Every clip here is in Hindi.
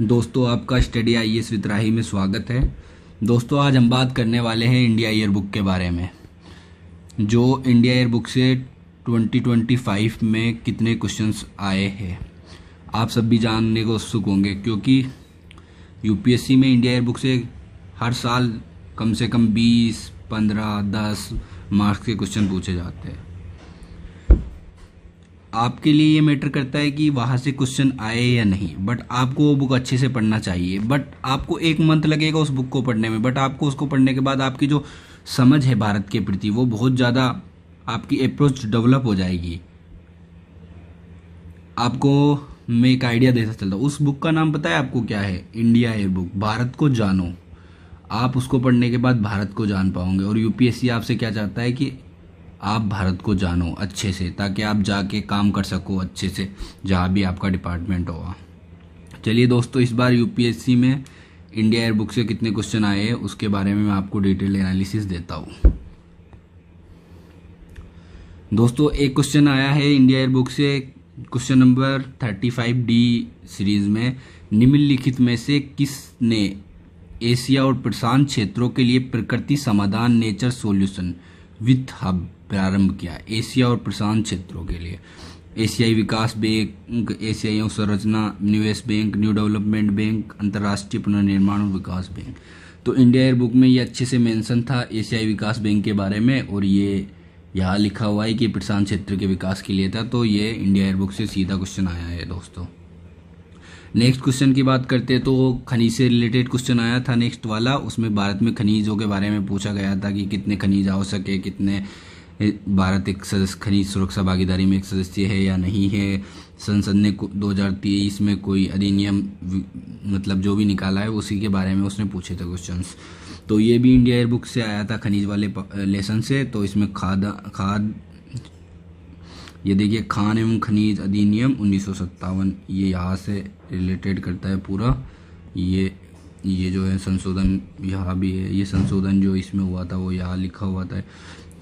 दोस्तों, आपका स्टडी आईएएस विद राही में स्वागत है। दोस्तों, आज हम बात करने वाले हैं इंडिया ईयर बुक के बारे में। जो इंडिया ईयर बुक से 2025 में कितने क्वेश्चंस आए हैं, आप सब भी जानने को उत्सुक होंगे, क्योंकि यूपीएससी में इंडिया ईयर बुक से हर साल कम से कम 20, 15, 10 मार्क्स के क्वेश्चन पूछे जाते हैं। आपके लिए ये मैटर करता है कि वहाँ से क्वेश्चन आए या नहीं, बट आपको वो बुक अच्छे से पढ़ना चाहिए। बट आपको 1 मंथ लगेगा उस बुक को पढ़ने में, बट आपको उसको पढ़ने के बाद आपकी जो समझ है भारत के प्रति वो बहुत ज़्यादा, आपकी अप्रोच डेवलप हो जाएगी। आपको मैं एक आइडिया देता चलता हूँ। उस बुक का नाम पता है आपको क्या है? इंडिया ईयर बुक, भारत को जानो। आप उसको पढ़ने के बाद भारत को जान पाओगे। और यूपीएससी आपसे क्या चाहता है कि आप भारत को जानो अच्छे से, ताकि आप जाके काम कर सको अच्छे से जहाँ भी आपका डिपार्टमेंट होगा। चलिए दोस्तों, इस बार यूपीएससी में इंडिया ईयर बुक से कितने क्वेश्चन आए हैं उसके बारे में मैं आपको डिटेल एनालिसिस देता हूँ। दोस्तों, एक क्वेश्चन आया है इंडिया ईयर बुक से, क्वेश्चन नंबर 35D सीरीज में, निम्नलिखित में से किसने एशिया और प्रशांत क्षेत्रों के लिए प्रकृति समाधान नेचर सॉल्यूशन विथ हब प्रारंभ किया? एशिया और प्रशांत क्षेत्रों के लिए एशियाई विकास बैंक, एशियाई अवसंरचना निवेश बैंक, न्यू डेवलपमेंट बैंक, अंतर्राष्ट्रीय पुनर्निर्माण और विकास बैंक। तो इंडिया ईयर बुक में ये अच्छे से मेंशन था एशियाई विकास बैंक के बारे में, और ये यहाँ लिखा हुआ है कि प्रशांत क्षेत्र के विकास के लिए था। तो ये इंडिया ईयर बुक से सीधा क्वेश्चन आया है दोस्तों। नेक्स्ट क्वेश्चन की बात करते हैं तो खनिज से रिलेटेड क्वेश्चन आया था नेक्स्ट वाला। उसमें भारत में खनिजों के बारे में पूछा गया था कि कितने खनिज आवश्यक है, कितने भारत एक सदस्य खनिज सुरक्षा भागीदारी में एक सदस्य है या नहीं है। संसद ने 2023 में कोई अधिनियम मतलब जो भी निकाला है उसी के बारे में उसने पूछे थे क्वेश्चंस। तो ये भी इंडिया ईयर बुक से आया था खनिज वाले लेसन से। तो इसमें खाद ये देखिए, खान एवं खनिज अधिनियम 1957, ये यहाँ से रिलेटेड करता है पूरा। ये जो है संशोधन यहाँ भी है, ये संशोधन जो इसमें हुआ था वो यहाँ लिखा हुआ था।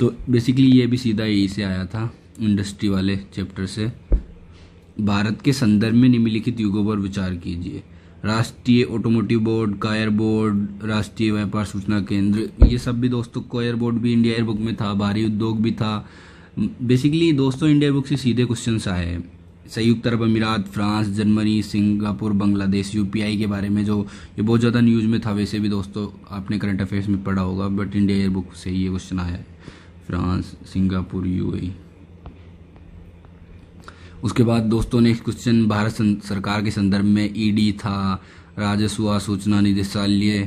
तो बेसिकली ये भी सीधा यही से आया था, इंडस्ट्री वाले चैप्टर से। भारत के संदर्भ में निम्नलिखित युगों पर विचार कीजिए। राष्ट्रीय ऑटोमोटिव बोर्ड, कायर बोर्ड, राष्ट्रीय व्यापार सूचना केंद्र, ये सब भी दोस्तों, कायर बोर्ड भी इंडिया ईयर बुक में था, भारी उद्योग भी था। बेसिकली दोस्तों इंडिया बुक से सीधे क्वेश्चंस आए हैं। संयुक्त अरब अमीरात, France, Germany, Singapore, Bangladesh, UPI के बारे में जो ये बहुत ज़्यादा न्यूज़ में था। वैसे भी दोस्तों आपने करंट अफेयर्स में पढ़ा होगा, बट इंडिया ईयर बुक से ये क्वेश्चन आया है। France, Singapore, UAE. उसके बाद दोस्तों नेक्स्ट क्वेश्चन भारत सरकार के संदर्भ में ईडी था, राजस्व सूचना निदेशालय,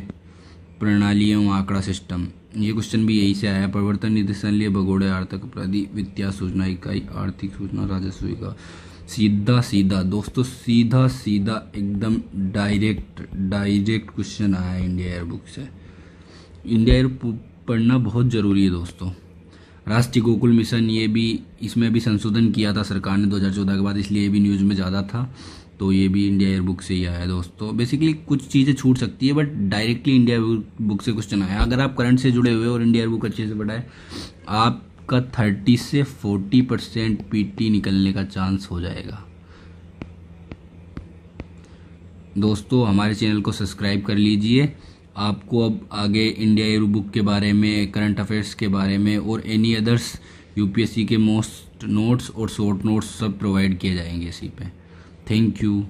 प्रणाली एवं आंकड़ा सिस्टम। ये क्वेश्चन भी यही से आया। प्रवर्तन निदेशालय, भगोड़े आर्थिक अपराधी, वित्तीय सूचना इकाई, आर्थिक सूचना राजस्व का। सीधा दोस्तों, सीधा एकदम डायरेक्ट क्वेश्चन आया इंडिया ईयर बुक से। इंडिया ईयर पढ़ना बहुत ज़रूरी है दोस्तों। राष्ट्रीय गोकुल मिशन, ये भी इसमें भी संशोधन किया था सरकार ने 2014 के बाद, इसलिए ये भी न्यूज़ में ज़्यादा था। तो ये भी इंडिया ईयर बुक से ही आया दोस्तों। बेसिकली कुछ चीज़ें छूट सकती है, बट डायरेक्टली इंडिया बुक से क्वेश्चन आया। अगर आप करंट से जुड़े हुए और इंडिया ईयर बुक अच्छे से पढ़ा है, आपका 30 से 40% पीटी निकलने का चांस हो जाएगा। दोस्तों हमारे चैनल को सब्सक्राइब कर लीजिए। आपको अब आगे इंडिया ईयर बुक के बारे में, करंट अफेयर्स के बारे में और एनी अदर्स यूपीएससी के मोस्ट नोट्स और शॉर्ट नोट्स सब प्रोवाइड किए जाएंगे इसी पे। Thank you.